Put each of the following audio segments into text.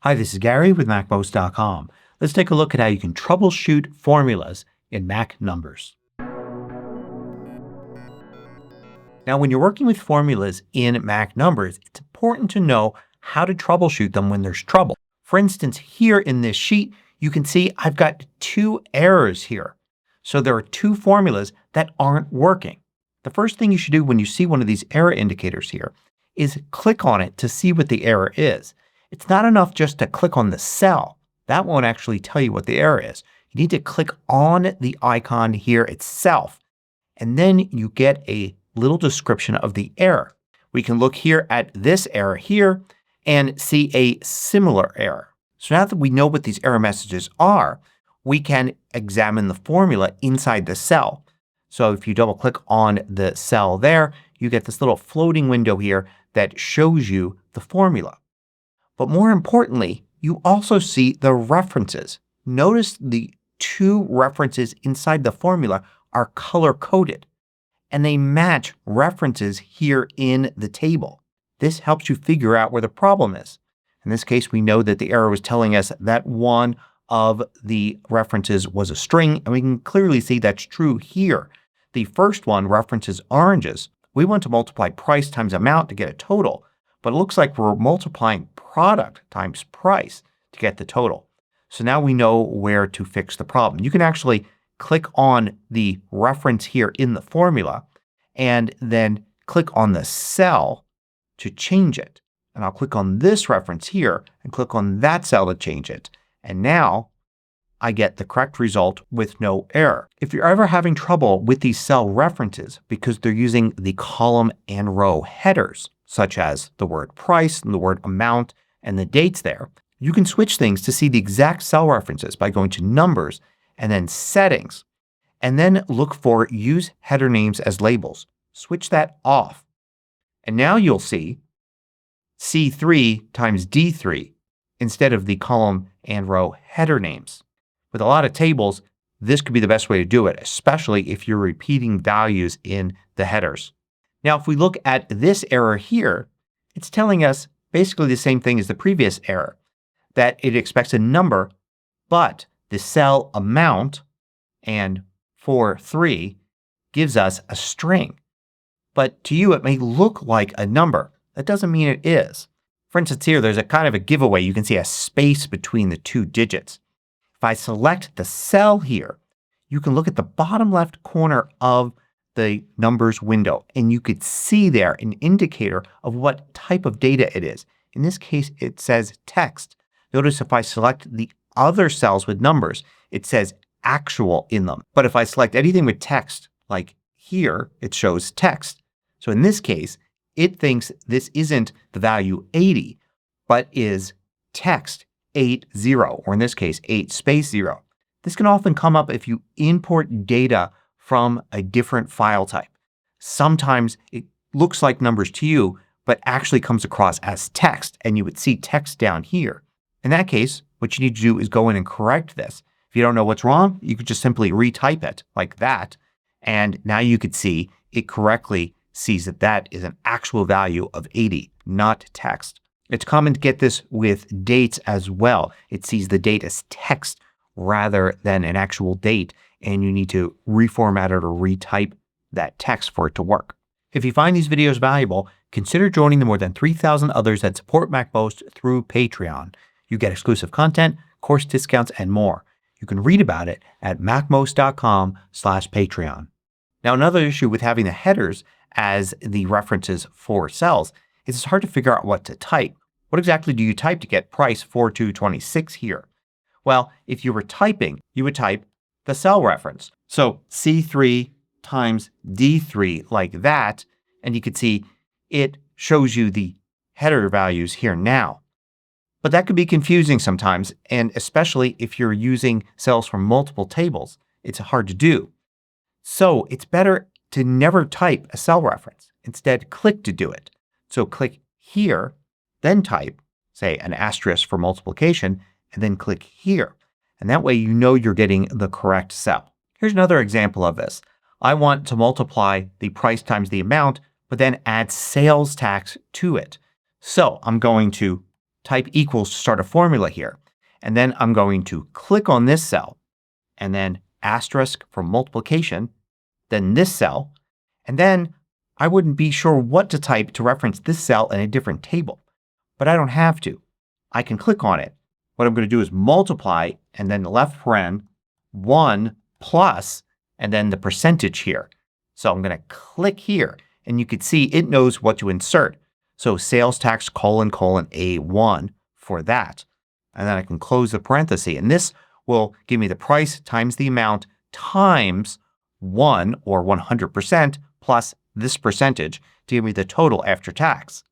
Hi, this is Gary with MACMOST.com. Let's take a look at how you can troubleshoot formulas in Mac numbers. Now when you're working with formulas in Mac numbers, it's important to know how to troubleshoot them when there's trouble. For instance, here in this sheet you can see I've got two errors here. So there are two formulas that aren't working. The first thing you should do when you see one of these error indicators here is click on it to see what the error is. It's not enough just to click on the cell. That won't actually tell you what the error is. You need to click on the icon here itself and then you get a little description of the error. We can look here at this error here and see a similar error. So now that we know what these error messages are, we can examine the formula inside the cell. So if you double click on the cell there, you get this little floating window here that shows you the formula. But more importantly, you also see the references. Notice the two references inside the formula are color coded and they match references here in the table. This helps you figure out where the problem is. In this case we know that the error was telling us that one of the references was a string and we can clearly see that's true here. The first one references oranges. We want to multiply price times amount to get a total, but it looks like we're multiplying product times price to get the total. So now we know where to fix the problem. You can actually click on the reference here in the formula and then click on the cell to change it. And I'll click on this reference here and click on that cell to change it. And now I get the correct result with no error. If you're ever having trouble with these cell references because they're using the column and row headers, such as the word price and the word amount and the dates there, you can switch things to see the exact cell references by going to Numbers and then Settings and then look for Use Header Names as Labels. Switch that off. And now you'll see C3 times D3 instead of the column and row header names. With a lot of tables, this could be the best way to do it, especially if you're repeating values in the headers. Now if we look at this error here, it's telling us basically the same thing as the previous error. That it expects a number but the cell amount and 43 gives us a string. But to you it may look like a number. That doesn't mean it is. For instance here there's a kind of a giveaway. You can see a space between the two digits. If I select the cell here, you can look at the bottom left corner of the numbers window and you could see there an indicator of what type of data it is. In this case it says text. Notice if I select the other cells with numbers it says actual in them. But if I select anything with text like here it shows text. So in this case it thinks this isn't the value 80 but is text 80 or in this case 8 space 0. This can often come up if you import data from a different file type. Sometimes it looks like numbers to you but actually comes across as text and you would see text down here. In that case what you need to do is go in and correct this. If you don't know what's wrong you could just simply retype it like that and now you could see it correctly sees that that is an actual value of 80, not text. It's common to get this with dates as well. It sees the date as text rather than an actual date and you need to reformat it or retype that text for it to work. If you find these videos valuable, consider joining the more than 3,000 others that support MacMost through Patreon. You get exclusive content, course discounts, and more. You can read about it at MacMost.com/Patreon. Now another issue with having the headers as the references for cells is it's hard to figure out what to type. What exactly do you type to get price 4226 here? Well, if you were typing, you would type the cell reference. So C3 times D3 like that and you can see it shows you the header values here now. But that could be confusing sometimes and especially if you're using cells from multiple tables. It's hard to do. So it's better to never type a cell reference. Instead click to do it. So click here, then type, say an asterisk for multiplication, and then click here. And that way you know you're getting the correct cell. Here's another example of this. I want to multiply the price times the amount but then add sales tax to it. So I'm going to type equals to start a formula here. And then I'm going to click on this cell and then asterisk for multiplication, then this cell, and then I wouldn't be sure what to type to reference this cell in a different table. But I don't have to. I can click on it. What I'm going to do is multiply and then the left paren 1 plus and then the percentage here. So I'm going to click here and you can see it knows what to insert. So sales tax : A1 for that. And then I can close the parenthesis and this will give me the price times the amount times 1 or 100% plus this percentage to give me the total after tax.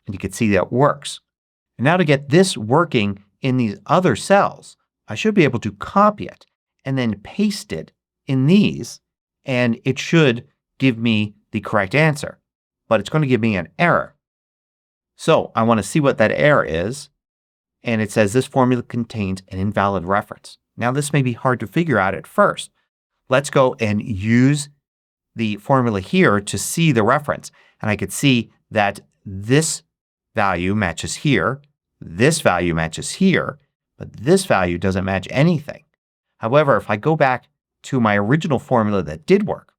And you can see that works. And now to get this working in these other cells, I should be able to copy it and then paste it in these and it should give me the correct answer. But it's going to give me an error. So I want to see what that error is. And it says this formula contains an invalid reference. Now this may be hard to figure out at first. Let's go and use the formula here to see the reference. And I could see that this value matches here, this value matches here, but this value doesn't match anything. However, if I go back to my original formula that did work,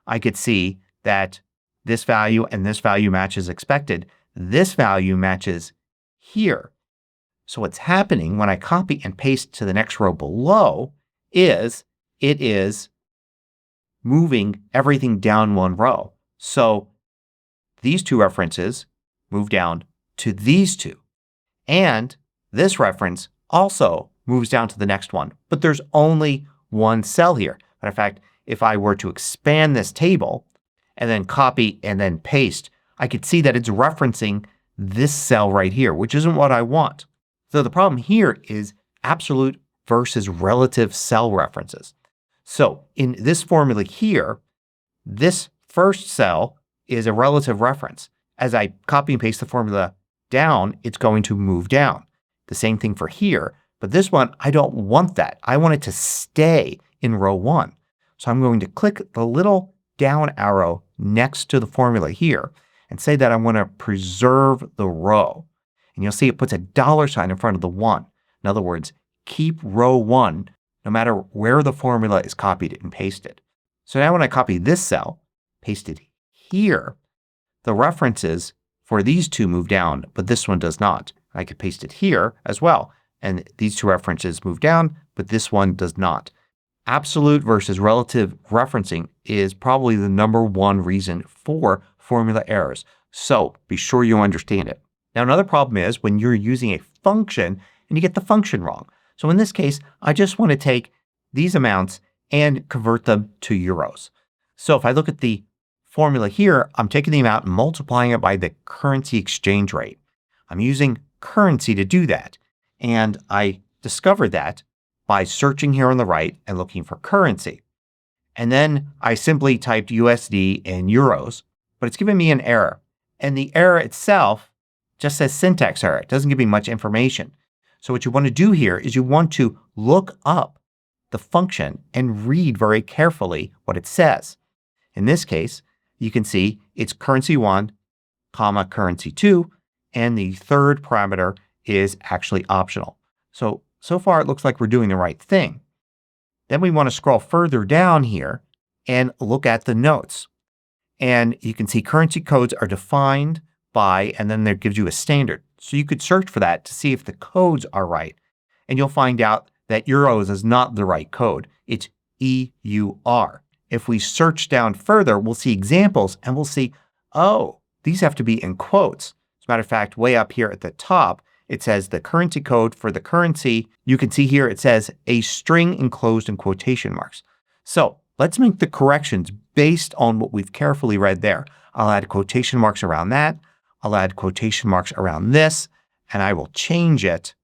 I could see that this value and this value match as expected. This value matches here. So what's happening when I copy and paste to the next row below is it is moving everything down one row. So these two references move down to these two. And this reference also moves down to the next one. But there's only one cell here. Matter of fact, if I were to expand this table and then copy and then paste, I could see that it's referencing this cell right here, which isn't what I want. So the problem here is absolute versus relative cell references. So in this formula here, this first cell is a relative reference. As I copy and paste the formula down, it's going to move down. The same thing for here. But this one, I don't want that. I want it to stay in row 1. So I'm going to click the little down arrow next to the formula here and say that I want to preserve the row. And you'll see it puts a $sign in front of the 1. In other words, keep row 1 no matter where the formula is copied and pasted. So now when I copy this cell, paste it here, the references for these two move down, but this one does not. I could paste it here as well. And these two references move down, but this one does not. Absolute versus relative referencing is probably the #1 reason for formula errors. So be sure you understand it. Now another problem is when you're using a function and you get the function wrong. So in this case, I just want to take these amounts and convert them to euros. So if I look at the formula here, I'm taking the amount and multiplying it by the currency exchange rate. I'm using currency to do that. And I discovered that by searching here on the right and looking for currency. And then I simply typed USD and euros, but it's giving me an error. And the error itself just says syntax error. It doesn't give me much information. So what you want to do here is you want to look up the function and read very carefully what it says. In this case, you can see it's currency1, comma currency2, and the third parameter is actually optional. So far it looks like we're doing the right thing. Then we want to scroll further down here and look at the notes. And you can see currency codes are defined by, and then that gives you a standard. So you could search for that to see if the codes are right. And you'll find out that euros is not the right code. It's EUR. If we search down further, we'll see examples and we'll see, oh, these have to be in quotes. As a matter of fact, way up here at the top, it says the currency code for the currency. You can see here it says a string enclosed in quotation marks. So let's make the corrections based on what we've carefully read there. I'll add quotation marks around that. I'll add quotation marks around this. And I will change it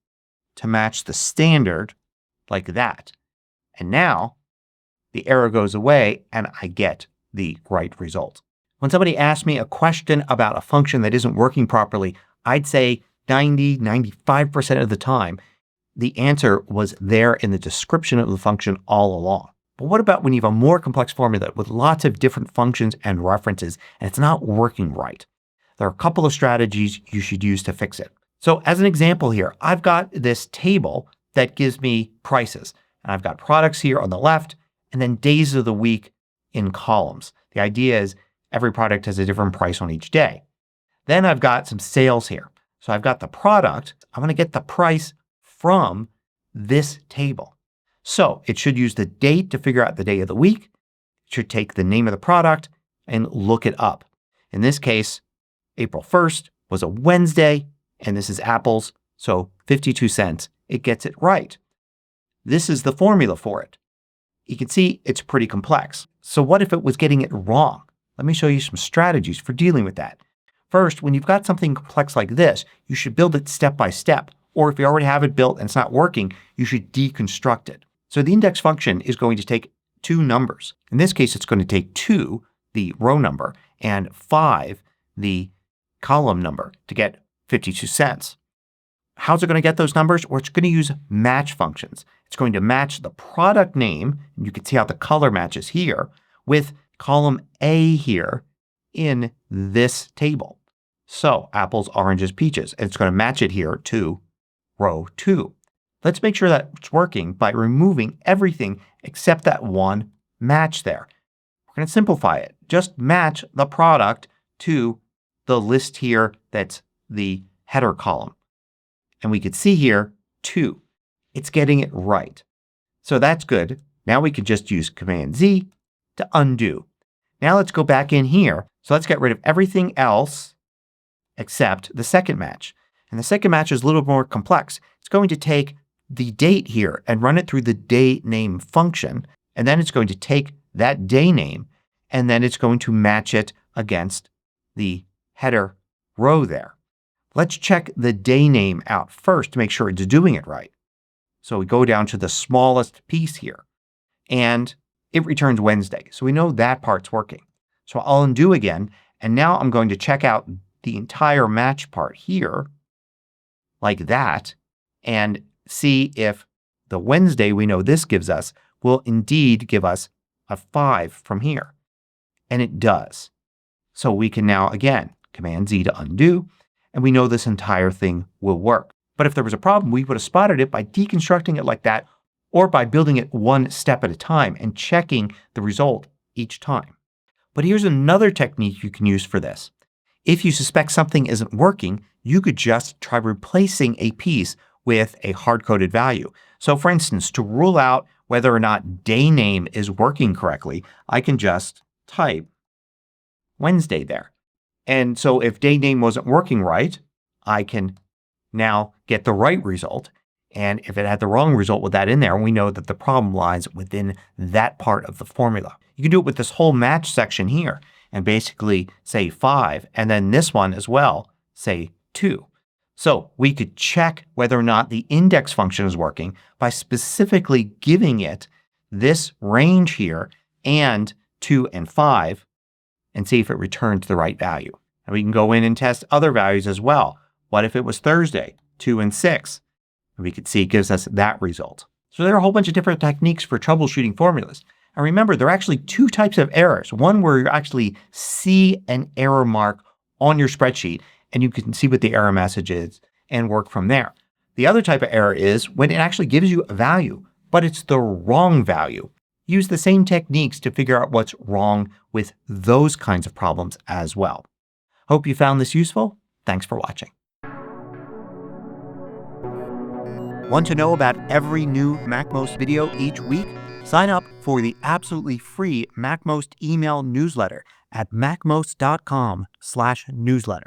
to match the standard like that. And now the error goes away and I get the right result. When somebody asks me a question about a function that isn't working properly, I'd say 95% of the time the answer was there in the description of the function all along. But what about when you have a more complex formula with lots of different functions and references and it's not working right? There are a couple of strategies you should use to fix it. So as an example here, I've got this table that gives me prices. And I've got products here on the left and then days of the week in columns. The idea is every product has a different price on each day. Then I've got some sales here. So I've got the product. I'm going to get the price from this table. So it should use the date to figure out the day of the week. It should take the name of the product and look it up. In this case, April 1st was a Wednesday and this is apples, so 52 cents. It gets it right. This is the formula for it. You can see it's pretty complex. So what if it was getting it wrong? Let me show you some strategies for dealing with that. First, when you've got something complex like this, you should build it step by step. Or if you already have it built and it's not working, you should deconstruct it. So the index function is going to take two numbers. In this case, it's going to take 2, the row number, and 5, the column number, to get 52 cents. How's it going to get those numbers? Well, it's going to use match functions. It's going to match the product name, and you can see how the color matches here, with column A here in this table. So apples, oranges, peaches. And it's going to match it here to row 2. Let's make sure that it's working by removing everything except that one match there. We're going to simplify it. Just match the product to the list here that's the header column. And we could see here 2. It's getting it right. So that's good. Now we could just use Command Z to undo. Now let's go back in here. So let's get rid of everything else except the second match. And the second match is a little more complex. It's going to take the date here and run it through the day name function. And then it's going to take that day name and then it's going to match it against the header row there. Let's check the day name out first to make sure it's doing it right. So we go down to the smallest piece here and it returns Wednesday. So we know that part's working. So I'll undo again and now I'm going to check out the entire match part here like that and see if the Wednesday we know this gives us will indeed give us a 5 from here. And it does. So we can now again Command Z to undo and we know this entire thing will work. But if there was a problem we would have spotted it by deconstructing it like that or by building it one step at a time and checking the result each time. But here's another technique you can use for this. If you suspect something isn't working, you could just try replacing a piece with a hard-coded value. So for instance, to rule out whether or not day name is working correctly, I can just type Wednesday there. And so if day name wasn't working right, I can now get the right result. And if it had the wrong result with that in there, we know that the problem lies within that part of the formula. You can do it with this whole match section here and basically say 5 and then this one as well say 2. So we could check whether or not the index function is working by specifically giving it this range here and 2 and 5 and see if it returns the right value. And we can go in and test other values as well. What if it was Thursday, 2 and 6? And we could see it gives us that result. So there are a whole bunch of different techniques for troubleshooting formulas. And remember, there are actually 2 types of errors. One where you actually see an error mark on your spreadsheet and you can see what the error message is and work from there. The other type of error is when it actually gives you a value, but it's the wrong value. Use the same techniques to figure out what's wrong with those kinds of problems as well. Hope you found this useful. Thanks for watching. Want to know about every new MACMOST video each week? Sign up for the absolutely free MACMOST email newsletter at macmost.com/newsletter.